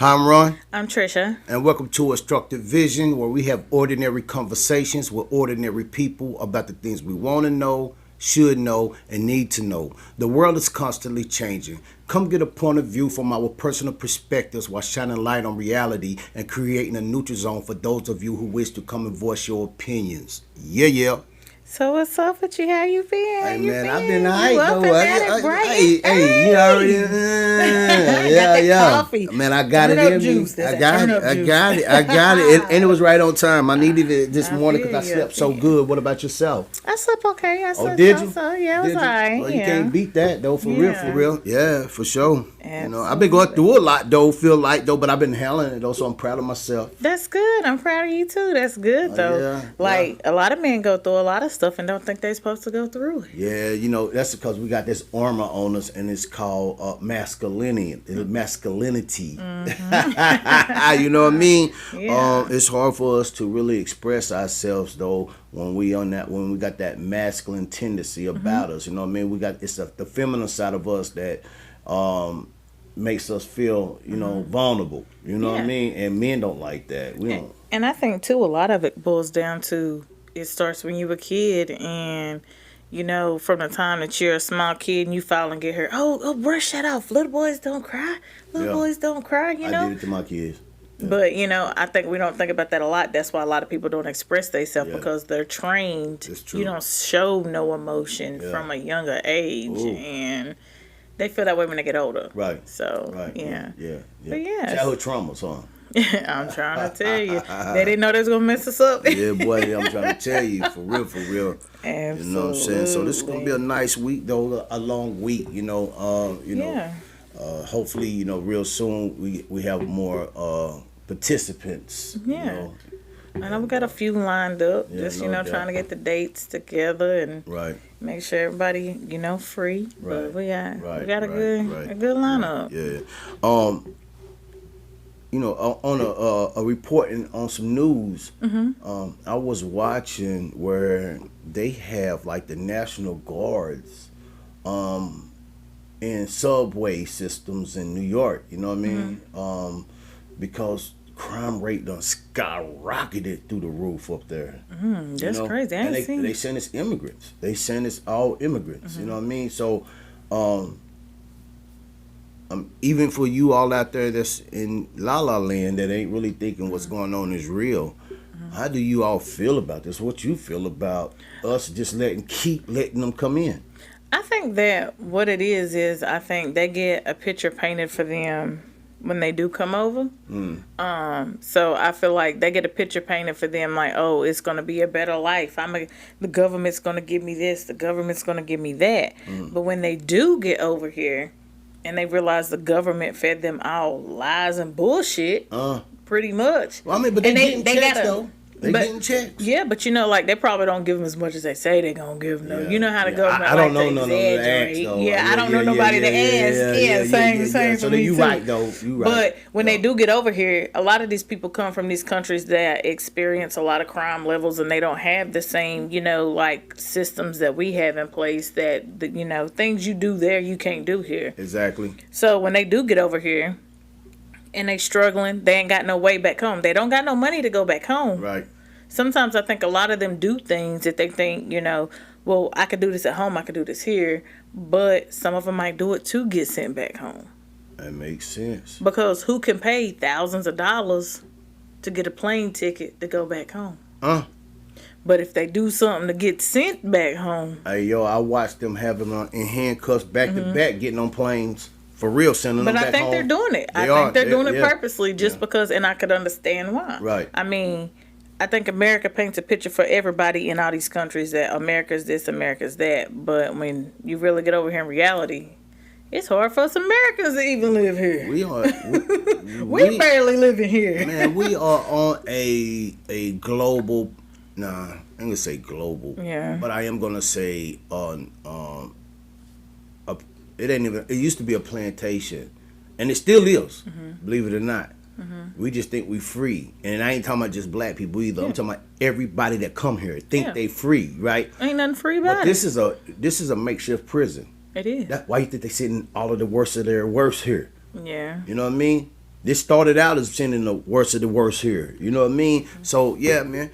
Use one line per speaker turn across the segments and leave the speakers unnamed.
Hi, I'm Ron,
I'm Trisha.
and welcome to Instructive Vision, where we have ordinary conversations with ordinary people about the things we want to know, should know, and need to know. The world is constantly changing. Come get a point of view from our personal perspectives while shining light on reality and creating a neutral zone for those of you who wish to come and voice your opinions. Yeah, yeah.
So what's up with you? How you been? How
Hey
you
man, I've been
been? You
alright
up
though.
and at it, bright and
Hey, you already,
got
yeah,
that
yeah.
coffee.
Man, I got
Turn
it
up
in me.
juice. That's
I
that
got
turn
it.
up
I
juice.
got it. I got it, and it was right on time. I needed it this
I
morning
feel
because I
you,
slept
I
so
feel
good. What about yourself?
I slept okay. I
Oh,
slept
did you?
so. Yeah, it was
Did you?
alright.
Well, you
Yeah.
can't beat that though, for real, for
Yeah.
real. Yeah, for sure. I've been going
Absolutely.
through a lot though. Feel like though, but I've been handling it though, so I'm proud of myself.
That's good. I'm proud of you too. That's good though.
Yeah,
Like a lot of men go through a lot of stuff and don't think they're supposed to go through it.
yeah. That's because we got this armor on us, and it's called masculinity. Masculinity. You know what I mean?
Yeah.
It's hard for us to really express ourselves though when we got that masculine tendency about us. You know what I mean? The feminine side of us that makes us feel vulnerable. You know what I
Yeah.
mean? And men don't like that. We don't.
And I think too, a lot of it boils down to it starts when you were a kid, and from the time that you're a small kid and you fall and get hurt. Oh, brush that off. Little boys don't cry. Little
Yeah.
boys don't cry.
I did it to my kids.
But I think we don't think about that a lot. That's why a lot of people don't express themselves
Yeah.
because they're trained.
It's true.
You don't show no emotion
Yeah.
from a younger age,
Ooh.
and they feel that way when they get older.
Right.
So
Right.
yeah.
Yeah.
But yes.
Childhood traumas, huh?
I'm trying to tell you, they didn't know they was gonna mess us up.
Yeah, boy, I'm trying to tell you, for real, for real.
Absolutely.
You know what I'm saying? So this is gonna be a nice week, though, a long week.
Yeah.
Hopefully, real soon we have more participants.
Yeah. I know we got a few lined up.
Yeah,
Just
no doubt.
trying to get the dates together and
Right.
make sure everybody free.
Right.
But we got
Right.
a good lineup.
Yeah. On a reporting on some news, I was watching where they have like the National Guards in subway systems in New York. You know what I mean? Because crime rate done skyrocketed through the roof up there.
That's crazy. I
And
ain't seen
they send us immigrants. They send us all immigrants. You know what I mean? So, even for you all out there that's in La La Land that ain't really thinking what's going on is real, how do you all feel about this? What you feel about us just keep letting them come in?
I think that what it is I think they get a picture painted for them when they do come over. So I feel like they get a picture painted for them like, oh, it's gonna be a better life. The government's gonna give me this, the government's gonna give me that. But when they do get over here and they realize the government fed them all lies and bullshit, pretty much.
Well, I mean, but they getting checks
gotta-
though. They
but-
getting checks.
Yeah, but they probably don't give them as much as they say they're gonna give them.
Yeah,
You know how the
yeah.
government
I don't
like
know
to
none of the
exaggerate.
acts, though.
Yeah, I don't know nobody to ask. Yeah, same
So
for
then
me
you
too.
right though. You right.
But when they do get over here, a lot of these people come from these countries that experience a lot of crime levels, and they don't have the same, like systems that we have in place. That things you do there you can't do here.
Exactly.
So when they do get over here, and they struggling, they ain't got no way back home. They don't got no money to go back home.
Right.
Sometimes I think a lot of them do things that they think, well, I could do this at home, I could do this here, but some of them might do it to get sent back home.
That makes sense.
Because who can pay thousands of dollars to get a plane ticket to go back home? But if they do something to get sent back home,
Hey, I watched them having them in handcuffs back to back, getting on planes for real, sending them
but
back
I think
home.
they're doing it. I
are.
think they're doing it
Yeah.
purposely just because, and I could understand why.
Right.
I mean, I think America paints a picture for everybody in all these countries that America's this, America's that. But when you really get over here in reality, it's hard for us Americans to even live here.
We are.
We barely living here.
Man, we are on a global. Nah, I ain't gonna say global.
Yeah.
But I am gonna say it ain't even. It used to be a plantation, and it still is. Believe it or not. We just think we free, and I ain't talking about just black people either. I'm talking about everybody that come here think they free, right?
Ain't nothing free about
But
it.
this is a makeshift prison.
It is.
That's why you think they sitting all of the worst of their worst here.
Yeah.
You know what I mean? This started out as sending the worst of the worst here. You know what I mean? So yeah, man.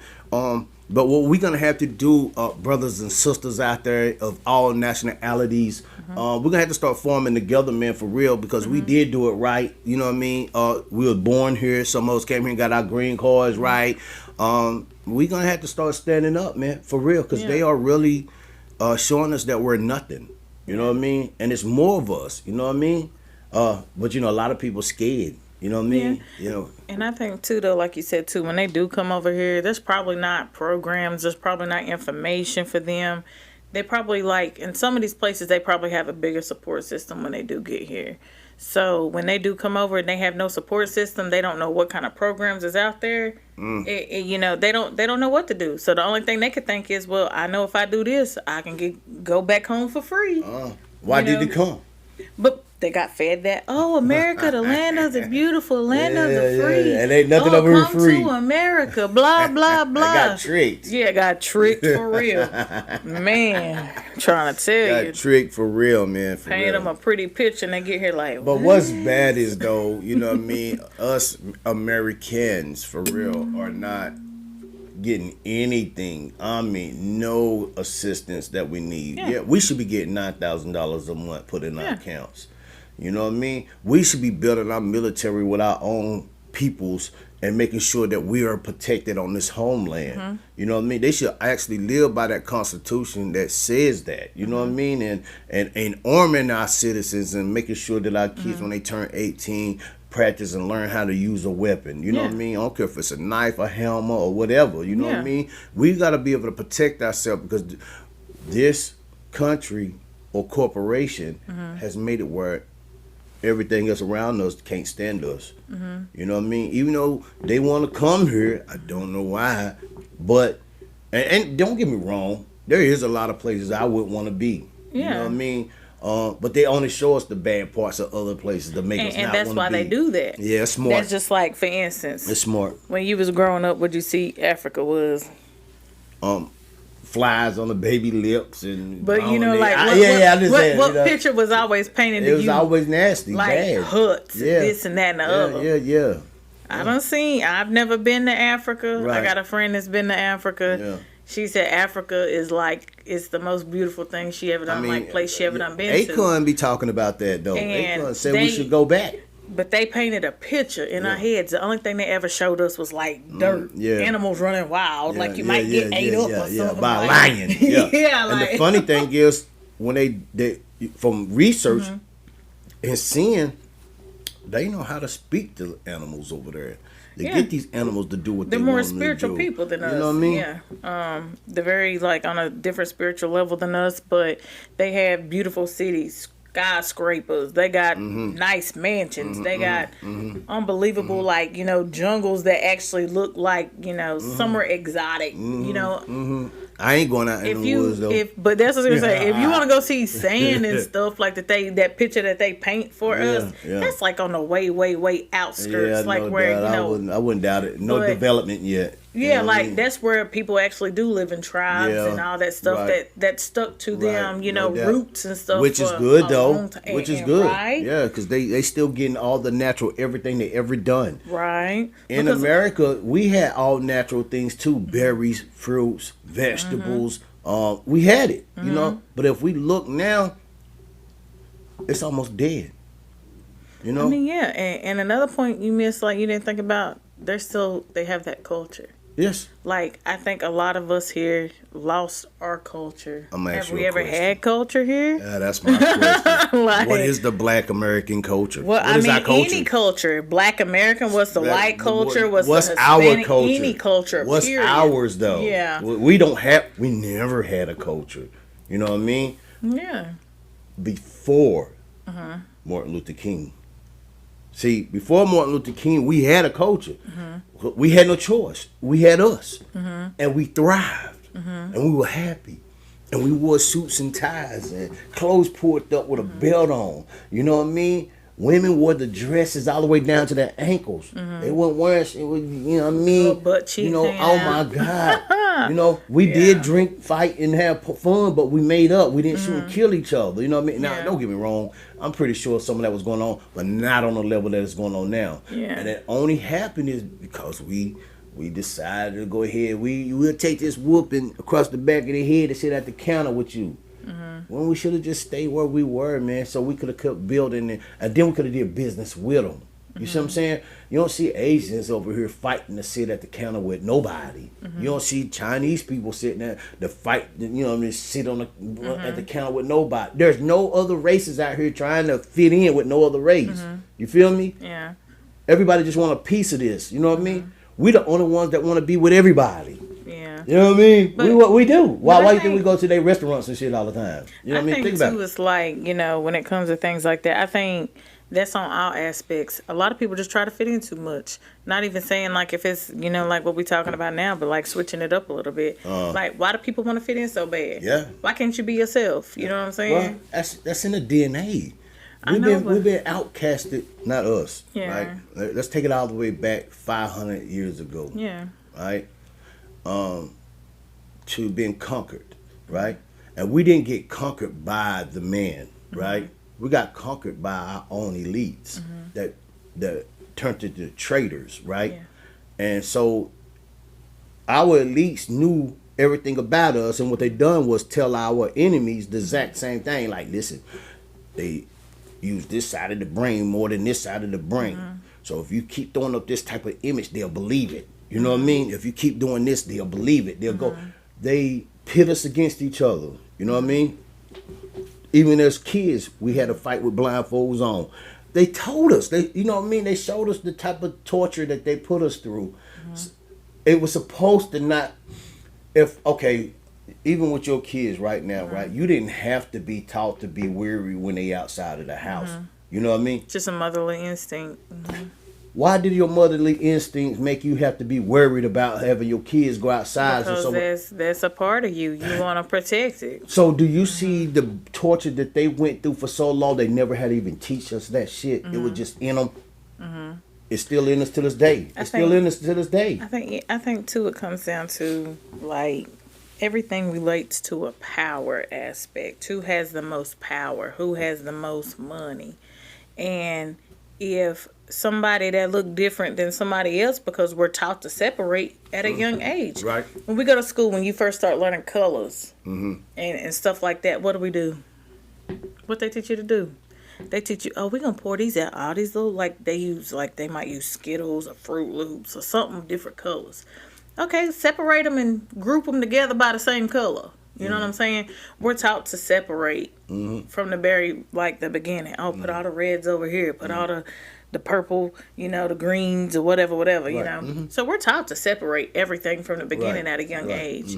But what we're gonna have to do, brothers and sisters out there of all nationalities, we're gonna have to start forming together, man, for real, because we did do it right. You know what I mean? We were born here. Some of us came here and got our green cards right. We're gonna have to start standing up, man, for real, because they are really showing us that we're nothing. You know what I mean? And it's more of us. You know what I mean? But you know, a lot of people scared. You know what I mean? You know.
And I think too, though, like you said too, when they do come over here, there's probably not programs, there's probably not information for them. They probably like in some of these places, they probably have a bigger support system when they do get here. So when they do come over and they have no support system, they don't know what kind of programs is out there. You know, they don't know what to do. So the only thing they could think is, well, I know if I do this, I can go back home for free.
Why
You
did
know?
they come?
But they got fed that. Oh, America, the land of the beautiful, land of the free.
And ain't nothing over here
come
free.
to America, blah blah blah.
I got tricked.
Yeah, got tricked for real, man. Trying to tell you,
Got tricked for real, man. For
paint
real.
them a pretty picture and they get here like.
But what's bad is though, you know what I mean? Us Americans, for real, are not getting anything. I mean, no assistance that we need. Yeah, we should be getting $9,000 a month put in our accounts. You know what I mean? We should be building our military with our own peoples and making sure that we are protected on this homeland. You know what I mean? They should actually live by that Constitution that says that. You know what I mean? And arming our citizens and making sure that our kids, when they turn 18, practice and learn how to use a weapon. You know what I mean? I don't care if it's a knife, a hammer, or whatever. You know what I mean? We got to be able to protect ourselves because this country or corporation has made it where everything else around us can't stand us. You know what I mean? Even though they want to come here, I don't know why. But, and don't get me wrong, there is a lot of places I wouldn't want to be. You know what I mean? But they only show us the bad parts of other places to make us not want to be.
And that's why they do that.
Yeah, it's smart.
That's just like, for instance,
It's smart.
when you was growing up, what you see Africa was.
Flies on the baby lips and.
But you know, like
I understand.
what
you know?
picture was always painted
It
to
was
you?
always nasty,
Like
bad.
huts,
Yeah.
this and that and the other.
Yeah.
I've never been to Africa.
Right.
I got a friend that's been to Africa.
Yeah.
She said Africa is like, it's the most beautiful thing she ever done, like place she ever done been to.
Akon be talking about that though.
And
Akon said we
they-
should go back.
But they painted a picture in our heads. The only thing they ever showed us was like dirt, animals running wild, like you might get ate up or something.
by a
like,
lion. Yeah.
Yeah,
And
like
the funny thing is, when they from research and seeing, they know how to speak to animals over there. They get these animals to do what
they're
they
more
want them to
spiritual
do.
people than us.
You know what I mean?
Yeah. They're very like on a different spiritual level than us, but they have beautiful cities, skyscrapers. They got nice mansions. They got unbelievable like, you know, jungles that actually look like, you know, somewhere exotic. You know,
I ain't going out in the woods though.
but that's what I was gonna say. If you want to go see sand and stuff like that picture that they paint for us, that's like on the way outskirts, like
no
where
doubt.
you know.
I wouldn't doubt it. No
But-
development yet.
Yeah,
You know what I
like
mean?
that's where people actually do live in tribes
Yeah,
and all that stuff
right.
that stuck to them, you know,
no doubt.
roots and stuff.
Which is
for
good
a
though.
long time.
Which is
And
good.
right?
Yeah, because they still getting all the natural everything they ever done.
Right.
In
Because-
America, we had all natural things too: berries, fruits, vegetables. We had it, you know. But if we look now, it's almost dead. You know.
I mean, yeah, and another point you missed, like you didn't think about, they have that culture.
Yes.
Like I think a lot of us here lost our culture.
I'm gonna ask
Have
you
we
a
ever
question.
had culture here?
Yeah, that's my question.
Like,
What is the Black American culture?
well,
What
I
is
mean,
our culture?
any culture. Black American, what's the white culture? What's
What's
the
our
Hispanic,
culture?
Any culture.
What's
period.
ours though?
Yeah.
We don't have. We never had a culture. You know what I mean?
Yeah.
Before Martin Luther King. See, before Martin Luther King, we had a culture. We had no choice. We had us, and we thrived, and we were happy, and we wore suits and ties and clothes pulled up with a belt on. You know what I mean? Women wore the dresses all the way down to their ankles. They weren't wearing, you know what I mean?
Little butt cheeks
You know,
hanging
oh
out.
my God. You know, we did drink, fight, and have fun, but we made up. We didn't shoot and kill each other. You know what I mean? Now,
Yeah.
don't get me wrong. I'm pretty sure some of that was going on, but not on the level that it's going on now.
Yeah.
And it only happened is because we decided to go ahead. We'll take this whooping across the back of the head and sit at the counter with you. When we should have just stayed where we were, man, so we could have kept building it, and then we could have did business with them. You see what I'm saying? You don't see Asians over here fighting to sit at the counter with nobody. You don't see Chinese people sitting there to fight, you know what I mean, sit on the at the counter with nobody. There's no other races out here trying to fit in with no other race. You feel me?
Yeah.
Everybody just want a piece of this. You know what I mean? We the only ones that want to be with everybody.
Yeah.
You know what I mean? We do. Why
I
you think
think-
we go to their restaurants and shit all the time? You know what I mean?
think
Think
too,
about it.
it's like, you know, when it comes to things like that, I think that's on all aspects. A lot of people just try to fit in too much. Not even saying like if it's, you know, like what we're talking about now, but like switching it up a little bit. Like, why do people want to fit in so bad?
Yeah.
Why can't you be yourself? You know what I'm saying?
Well, that's in the DNA.
I know, but-
We've been outcasted, not us.
Yeah.
Right? Let's take it all the way back 500 years ago.
Yeah.
Right? To being conquered, right? And we didn't get conquered by the man, right? We got conquered by our own elites that turned into traitors, right?
Yeah.
And so our elites knew everything about us, and what they done was tell our enemies the exact same thing. Like, listen, they use this side of the brain more than this side of the brain. So if you keep throwing up this type of image, they'll believe it. You know what I mean? If you keep doing this, they'll believe it. They'll go. They pit us against each other. You know what I mean? Even as kids, we had a fight with blindfolds on. They told us. You know what I mean? They showed us the type of torture that they put us through. It was supposed to not. Even with your kids right now, right? You didn't have to be taught to be weary when they outside of the house. You know what I mean?
Just a motherly instinct.
Why did your motherly instincts make you have to be worried about having your kids go outside?
Because that's a part of you. You want to protect it.
So do you see the torture that they went through for so long? They never had to even teach us that shit. It was just in them. It's still in us to this day. It's still in us to this day.
I think too it comes down to like everything relates to a power aspect. Who has the most power? Who has the most money? And if somebody that look different than somebody else, because we're taught to separate at a young age.
Right.
When we go to school, when you first start learning colors and stuff like that, what do? What they teach you to do? They teach you, oh, we're going to pour these out. All these little, like, they might use Skittles or Fruit Loops or something different colors. Okay, separate them and group them together by the same color. You know what I'm saying? We're taught to separate from the very, like, the beginning. Oh, put all the reds over here. Put all the purple, you know, the greens or whatever, you know. So we're taught to separate everything from the beginning at a young age.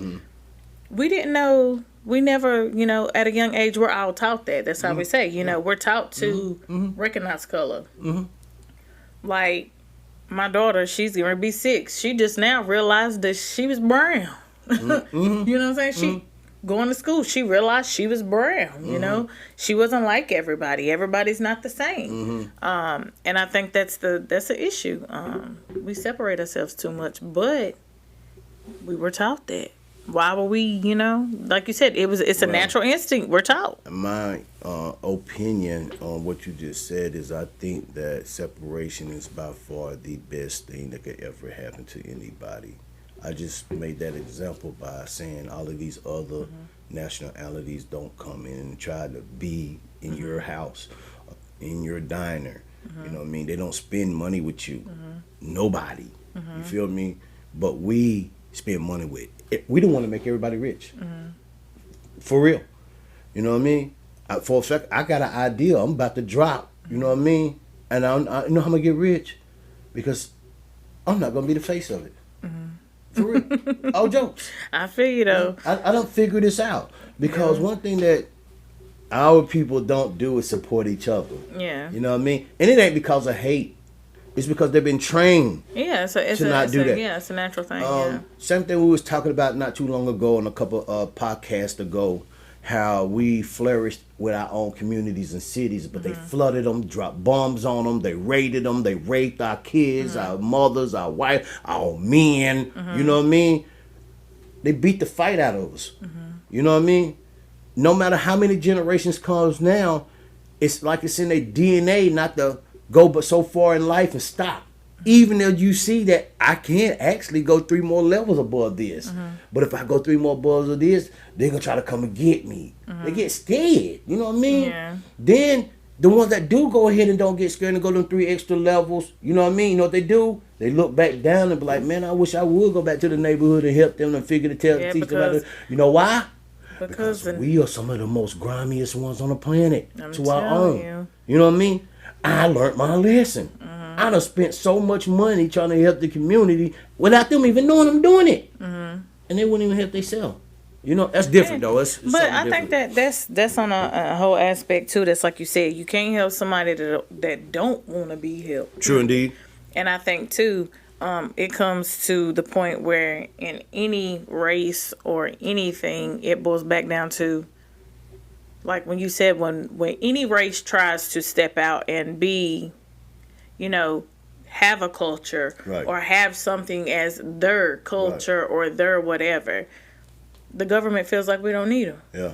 We didn't know, we never, you know, at a young age, we're all taught that. That's how we say, you know, we're taught to recognize color. Like, my daughter, she's going to be 6. She just now realized that she was brown. You know what I'm saying? She going to school, she realized she was brown, you know? She wasn't like everybody. Everybody's not the same. And I think that's the issue. We separate ourselves too much, but we were taught that. Why were we, you know, like you said, it's a natural instinct. We're taught.
My opinion on what you just said is I think that separation is by far the best thing that could ever happen to anybody. I just made that example by saying all of these other nationalities don't come in and try to be in your house, in your diner. You know what I mean? They don't spend money with you. Nobody. You feel me? But we spend money with it. We don't want to make everybody rich. For real. You know what I mean? For a fact, I got an idea. I'm about to drop. You know what I mean? And I know how I'm going to get rich because I'm not going to be the face of it. For real. All jokes.
I feel you though.
I don't figure this out because one thing that our people don't do is support each other.
Yeah.
You know what I mean? And it ain't because of hate. It's because they've been trained
Yeah, it's
to not do that.
Yeah, it's a natural thing. Yeah.
Same thing we was talking about not too long ago on a couple podcasts ago, how we flourished with our own communities and cities, but they flooded them, dropped bombs on them, they raided them, they raped our kids, our mothers, our wives, our men. You know what I mean? They beat the fight out of us. You know what I mean? No matter how many generations comes now, it's like it's in their DNA not to go but so far in life and stop. Even though you see that I can't actually go 3 more levels above this. But if I go 3 more above of this, they're going to try to come and get me. They get scared. You know what I mean?
Yeah.
Then the ones that do go ahead and don't get scared and go them 3 extra levels, you know what I mean? You know what they do? They look back down and be like, man, I wish I would go back to the neighborhood and help them and figure to teach them how to. You know why? Because we are some of the most grimiest ones on the planet to our own. You know what I mean? I learned my lesson. I done spent so much money trying to help the community without them even knowing I'm doing it. And they wouldn't even help themselves. You know, that's different though. It's
but I think that's on a whole aspect too. That's like you said, you can't help somebody that don't want to be helped.
True indeed.
And I think too, it comes to the point where in any race or anything, it boils back down to, like when you said, when any race tries to step out and be, you know, have a culture or have something as their culture or their whatever, the government feels like we don't need them.
Yeah.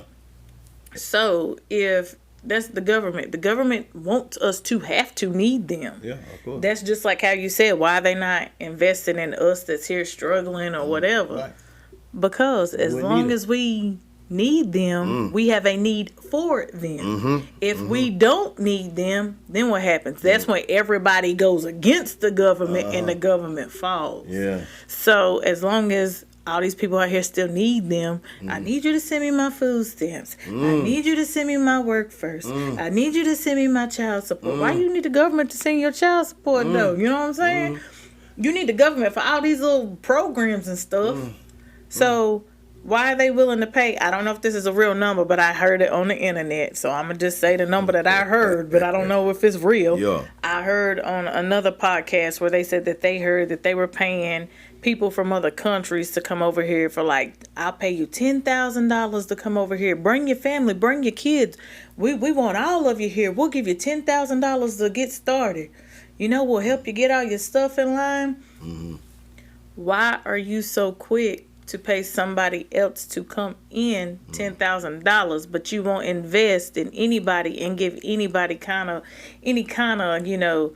So if that's the government wants us to have to need them.
Yeah, of course.
That's just like how you said, why are they not investing in us that's here struggling or whatever?
Right.
Because as long as we need them, we have a need for them. If we don't need them, then what happens? That's when everybody goes against the government and the government falls.
Yeah.
So as long as all these people out here still need them, I need you to send me my food stamps. I need you to send me my work first. I need you to send me my child support. Why you need the government to send your child support though? You know what I'm saying? You need the government for all these little programs and stuff. So why are they willing to pay? I don't know if this is a real number, but I heard it on the internet. So I'm going to just say the number that I heard, but I don't know if it's real.
Yeah.
I heard on another podcast where they said that they heard that they were paying people from other countries to come over here for like, I'll pay you $10,000 to come over here. Bring your family, bring your kids. We want all of you here. We'll give you $10,000 to get started. You know, we'll help you get all your stuff in line. Why are you so quick to pay somebody else to come in $10,000, but you won't invest in anybody and give anybody any kind of, you know,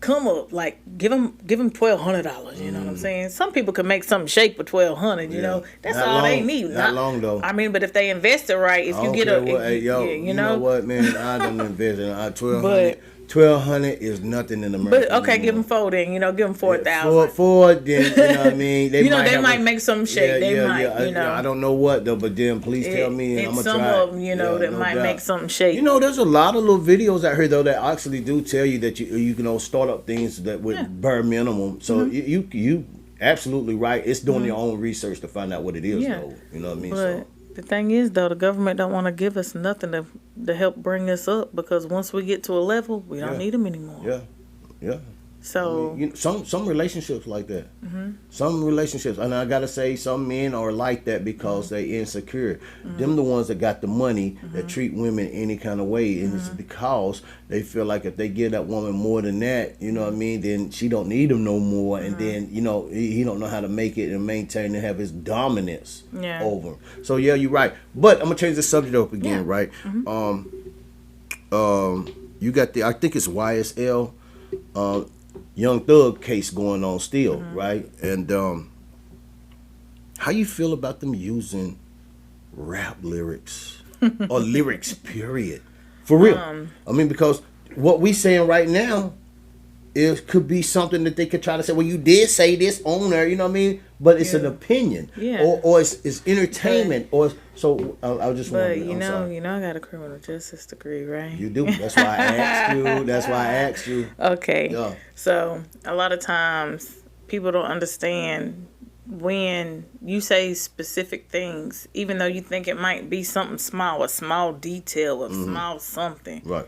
come up, like give them $1,200. You know what I'm saying? Some people can make something shake for $1,200. You know, that's
not
all
long,
they need.
Not long though.
I mean, but if they invest it right, if you get
you know what, man? I don't invest in $1,200. $1,200 is nothing in America.
But okay, give them 4 then. You know, give them 4,000.
Four, then you know what I mean. They
they might make some shake. They might. You know,
I don't know what though, but then please tell me, and I'm gonna
some
try.
of them, you know, that might make something shake.
You know, there's a lot of little videos out here though that actually do tell you that you can start up things that with bare minimum. So you absolutely right. It's doing your own research to find out what it is though. You know what I mean?
But the thing is, though, the government don't want to give us nothing to help bring us up, because once we get to a level, we don't need them anymore.
Yeah.
So
I mean, some relationships like that. Some relationships, and I gotta say, some men are like that because they insecure. Them the ones that got the money that treat women any kind of way, and it's because they feel like if they give that woman more than that, you know what I mean, then she don't need him no more, and then you know he don't know how to make it and maintain and have his dominance over him. So yeah, you're right. But I'm gonna change the subject up again, right? You got I think it's YSL. Young Thug case going on still, right? And how you feel about them using rap lyrics or lyrics, period? For real. I mean, because what we saying right now could be something that they could try to say, well, you did say this on there, you know what I mean? But it's an opinion, or it's entertainment, or so. I was just wondering.
But you know, I got a criminal justice degree, right?
You do. That's why I asked you.
Okay.
Yeah.
So a lot of times people don't understand when you say specific things, even though you think it might be something small, a small detail, a small something.
Right.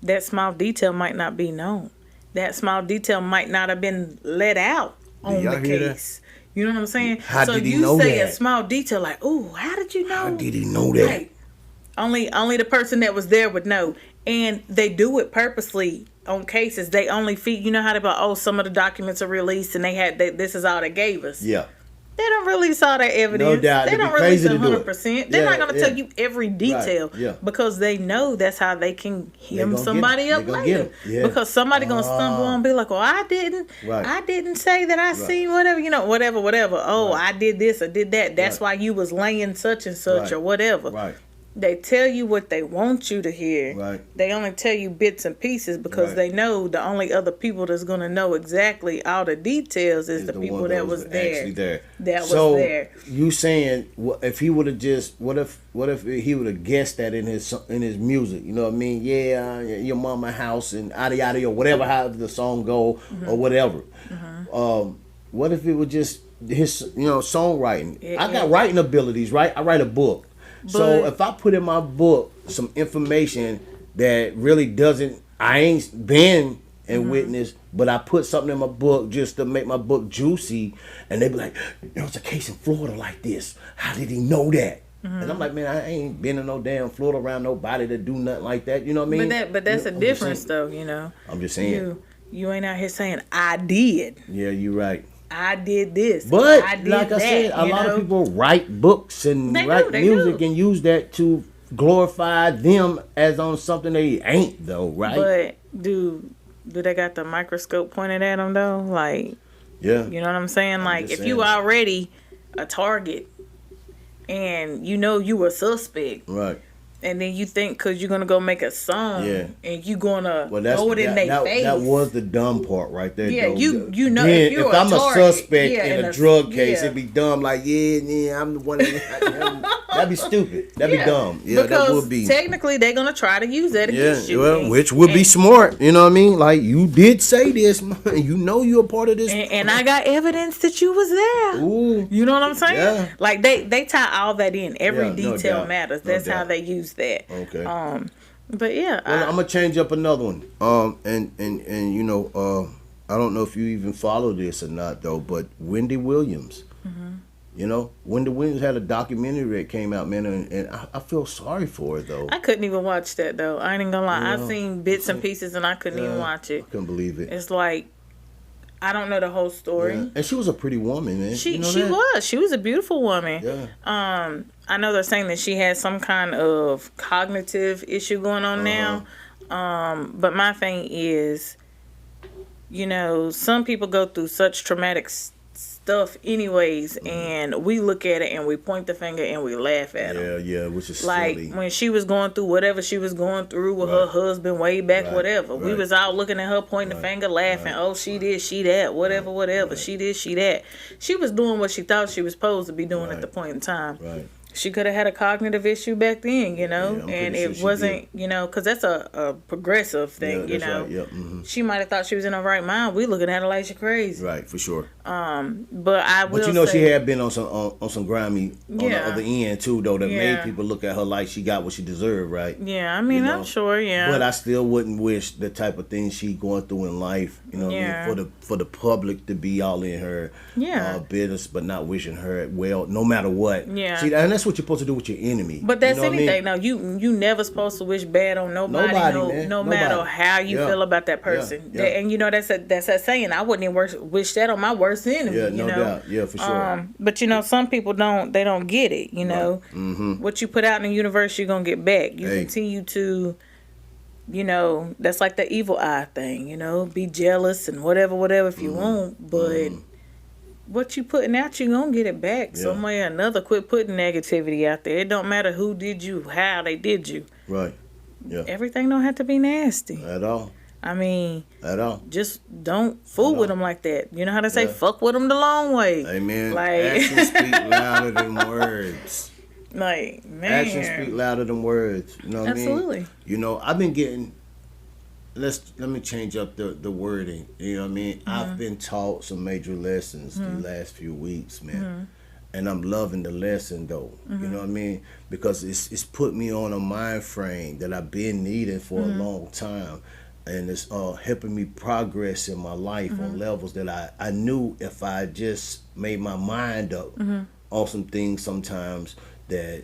That small detail might not be known. That small detail might not have been let out on the case. You know what I'm saying?
How did he know
So you say
that?
a small detail like, "Ooh, how did you know?"
How did he know that?
Like, Only the person that was there would know. And they do it purposely on cases. They only feed. You know how they go, oh, some of the documents are released, and this is all they gave us.
Yeah.
They don't release all that evidence.
No doubt.
They
It'd be
don't release
crazy to do it.
100%. They're
Yeah,
not going to
yeah.
tell you every detail
Right, yeah.
because they know that's how they can hem
gonna
somebody
get 'em.
up
They gonna get
later.
'em. Yeah.
Because somebody going to stumble on and be like, well, I
Right.
didn't say that I seen whatever, whatever. Oh,
Right.
I did this or did that. That's
Right.
why you was laying such and such
Right.
or whatever.
Right.
They tell you what they want you to hear.
Right.
They only tell you bits and pieces because
Right.
they know the only other people that's going to know exactly all the details is the people
one
that was there.
actually there.
That was
So
there.
you saying if he would have just what if he would have guessed that in his music? You know what I mean? Yeah, your mama house and yada yada or whatever how the song go or whatever. What if it was just his songwriting? I got writing abilities, right? I write a book. So
But-
if I put in my book some information that really I ain't been and witnessed, but I put something in my book just to make my book juicy, and they be like, "There's a case in Florida like this. How did he know that?" And I'm like, "Man, I ain't been in no damn Florida around nobody to do nothing like that." You know what I mean?
But that's a
I'm just
difference,
saying.
though. You know.
I'm just saying.
You ain't out here saying I did.
Yeah, you're right.
I did this.
But
I did
like I said, a
you
lot
know?
of people write books and
They
write
do.
music and use that to glorify them as on something they ain't though, right?
But do they got the microscope pointed at them though? Like,
yeah.
you know what I'm saying? Like,
just
if you
saying.
already a target and you know you a suspect,
Right.
and then you think because you're gonna go make a song,
Yeah.
and you gonna
Well, that's
throw it in their face.
that was the dumb part right there.
Yeah,
though.
you know,
Then,
if you're
if
a
I'm
target,
a suspect
yeah,
in
and
a
a-
drug case,
yeah.
it'd be dumb. Like, yeah, I'm the one. That'd be stupid. That'd
Yeah,
be dumb. Yeah,
because
that would be.
technically they're gonna try to use that
Yeah,
against you.
well,
and-
which would be
and-
smart. You know what I mean? Like, you did say this. You know you're a part of this.
And I got evidence that you was there.
Ooh.
You know what I'm saying?
Yeah.
Like they tie all that in. Every
Yeah, no
detail
doubt.
matters.
No
That's how
doubt.
they use that.
Okay.
But yeah,
Well, I'm gonna change up another one. And you know, I don't know if you even follow this or not though, but Wendy Williams. You know, Wendy Williams had a documentary that came out, man, and I feel sorry for her though.
I couldn't even watch that though. I ain't even gonna lie.
Yeah.
I've seen bits and pieces and I couldn't even watch it.
I couldn't believe it.
It's like I don't know the whole story.
Yeah. And she was a pretty woman, man.
She
You know
she
that?
was. She was a beautiful woman.
Yeah.
I know they're saying that she had some kind of cognitive issue going on now. But my thing is, you know, some people go through such traumatic stuff anyways, and we look at it and we point the finger and we laugh at them.
Yeah, which is
Like
silly.
when she was going through whatever she was going through with her
Right.
husband way back,
Right,
whatever. We
right.
was out looking at her, pointing the finger, laughing. Oh, she did, she that, whatever. She did, she that. She was doing what she thought she was supposed to be doing at
Right.
the point in time.
Right.
She could have had a cognitive issue back then, you know,
Yeah, I'm
and
pretty sure
it
she
wasn't, you know, because that's a progressive thing,
Yeah,
you
that's
know.
right. Yeah. Mm-hmm.
She might have thought she was in her right mind. We looking at her like she crazy.
Right, for sure.
But I will
But you know,
say,
she had been on some grimy on the
Yeah.
other end too, though. That
Yeah.
made people look at her like she got what she deserved, right?
Yeah, I mean,
you know.
I'm sure, yeah.
But I still wouldn't wish the type of things she going through in life. You know, what
Yeah.
I mean? For the public to be all in her
Yeah.
business, but not wishing her well, no matter what.
Yeah.
See, and that's what you're supposed to do with your enemy.
But that's
you know what I mean?
anything. No, you never supposed to wish bad on nobody.
Nobody,
no,
man.
no
Nobody.
matter how you
Yeah.
feel about that person.
Yeah.
And you know that's that saying. I wouldn't even wish that on my worst enemy.
Yeah,
you
no
know?
doubt. Yeah, for sure.
But you know, some people don't get it. You know,
Mm-hmm.
what you put out in the universe, you're gonna get back. You
Hey.
continue to, you know, that's like the evil eye thing. You know, be jealous and whatever if you want, but. What you putting out, you gonna get it back
Yeah.
some way or another. Quit putting negativity out there. It don't matter who did you, how they did you.
Right. Yeah.
Everything don't have to be nasty.
At all.
I mean,
At all.
just don't fool with them like that. You know how to say,
Yeah.
fuck with them the long way.
Amen.
Like-
Actions speak louder than words.
Like, man.
Actions speak louder than words. You know what I
Absolutely.
mean? You know, I've been getting. Let me change up the wording. You know what I mean?
Mm-hmm.
I've been taught some major lessons the last few weeks, man. And I'm loving the lesson though.
Mm-hmm.
You know what I mean? Because it's put me on a mind frame that I've been needing for
Mm-hmm.
a long time. And it's helping me progress in my life
Mm-hmm.
on levels that I knew if I just made my mind up
Mm-hmm.
on some things sometimes that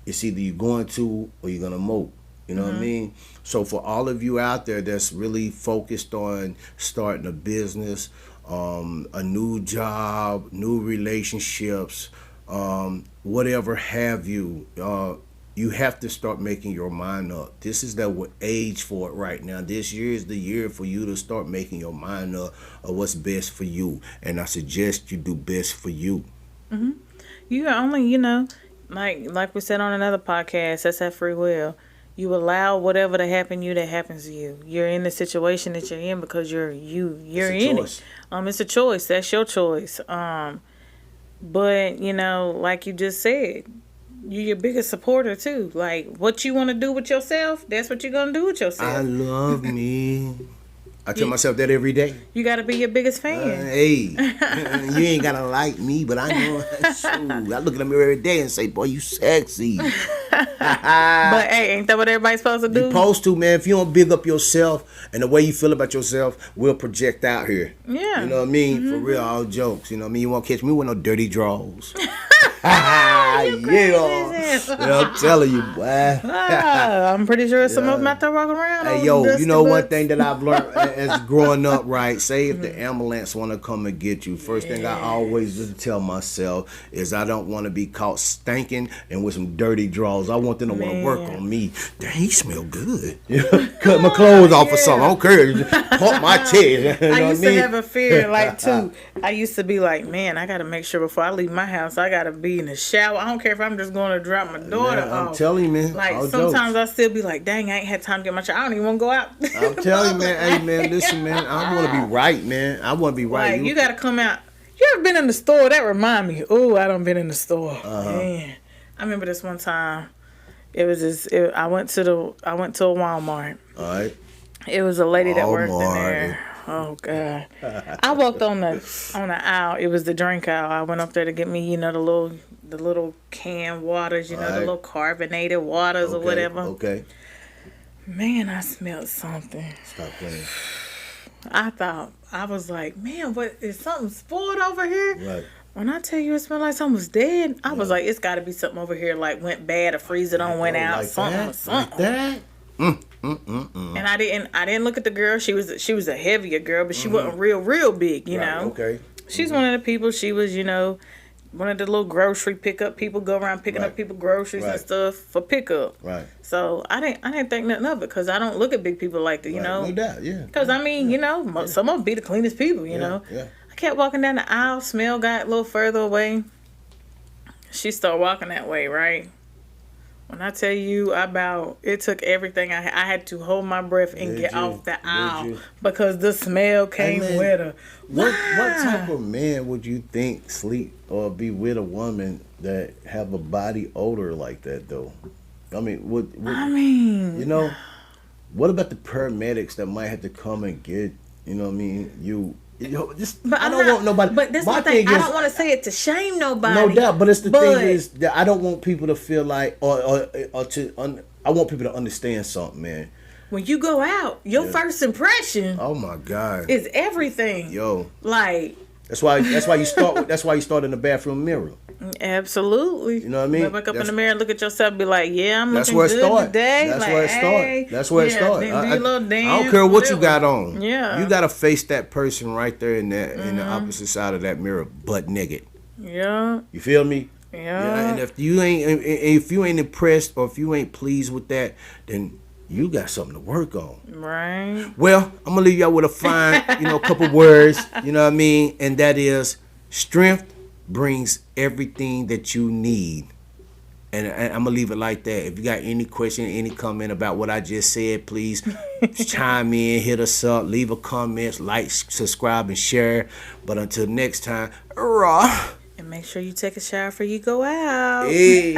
It's either you're going to or you're gonna mope. You know what I mean? So for all of you out there that's really focused on starting a business, a new job, new relationships, whatever have you, you have to start making your mind up. This is the age for it right now. This year is the year for you to start making your mind up of what's best for you. And I suggest you do best for you.
You only, like we said on another podcast, that's that free will. You allow whatever to happen to you that happens to you. You're in the situation that you're in because you're in
choice.
it. It's a choice. That's your choice. But like you just said, you're your biggest supporter too. Like what you want to do with yourself, that's what you're gonna do with yourself.
I love me. I tell myself that every day.
You gotta be your biggest fan.
Hey, you ain't gotta like me, but I know. Shoot, I look in the mirror every day and say, "Boy, you sexy."
But hey, ain't that what everybody's supposed to do?
You supposed to, man. If you don't big up yourself and the way you feel about yourself, will project out here.
Yeah.
You know what I mean? For real, all jokes. You know what I mean? You won't catch me with no dirty draws. Yeah, I'm telling you, boy.
I'm pretty sure some of them out there walking around.
Hey, yo, you know one thing that I've learned as growing up, right? Say if the ambulance want to come and get you, first thing I always just tell myself is I don't want to be caught stinking and with some dirty drawers. I want them to want to work on me. Dang, he smell good. Cut my clothes off or something. I don't care. Just pump my chest. You know
I used
what I mean?
to have a fear, like, too. I used to be like, man, I got to make sure before I leave my house, I got to be in the shower. I don't care if I'm just going to drop my daughter off.
I'm telling you, man.
Like,
all
sometimes
jokes.
I still be like, dang, I ain't had time to get my shower. I don't even want to go out.
I'm telling you, man. Hey, man, listen, man. I want to be right, man. I want to be right.
Like, you got to come out. You ever been in the store? That remind me. Oh, I done been in the store. Man. I remember this one time. It was this. I went to a Walmart.
All right.
It was a lady that worked in
Walmart.
there. Oh God! I walked on the aisle. It was the drink aisle. I went up there to get me, the little canned waters, the
Right.
little carbonated waters or whatever.
Okay.
Man, I smelled something.
Stop playing.
I was like, man, what is something spoiled over here?
Right.
When I tell you it smelled like something was dead, I was like, it's got to be something over here like went bad or freezer done went out,
Like
something.
Like that?
And I didn't look at the girl. She was a heavier girl, but she wasn't real big, you know.
Okay.
She's one of the people. She was, one of the little grocery pickup people, go around picking up people groceries and stuff for pickup.
Right.
So I didn't think nothing of it because I don't look at big people like that, you know.
No doubt, yeah.
Because some of them be the cleanest people, you know.
Yeah.
I kept walking down the aisle. Smell got a little further away. She started walking that way, right? When I tell you it took everything I had to hold my breath and get off the aisle because the smell came with her.
What type of man would you think sleep or be with a woman that have a body odor like that though? I mean, what about the paramedics that might have to come and get, I don't want nobody.
But that's my thing. I don't want to say it to shame nobody.
No doubt, but it's the thing is that I don't want people to feel like, I want people to understand something, man.
When you go out, your first impression,
oh my God,
is everything.
Yo,
like
that's why you start. That's why you start in the bathroom mirror.
Absolutely.
You know what I mean?
Look up in the mirror and look at yourself and be like, yeah, I'm
that's
looking
where it
good
start.
today.
That's
like,
where it start. That's where it start.
Do your little dance,
I don't care what
whatever.
you got on.
Yeah.
You got to face that person right there in the opposite side of that mirror, butt naked.
Yeah.
You feel me?
Yeah.
And if you ain't impressed or if you ain't pleased with that, then you got something to work on.
Right.
Well, I'm gonna leave y'all with a fine, couple words. You know what I mean? And that is strength brings everything that you need. And I'm gonna leave it like that. If you got any question, any comment about what I just said, please chime in, hit us up, leave a comment, like, subscribe, and share. But until next time, raw.
And make sure you take a shower before you go out.
Hey.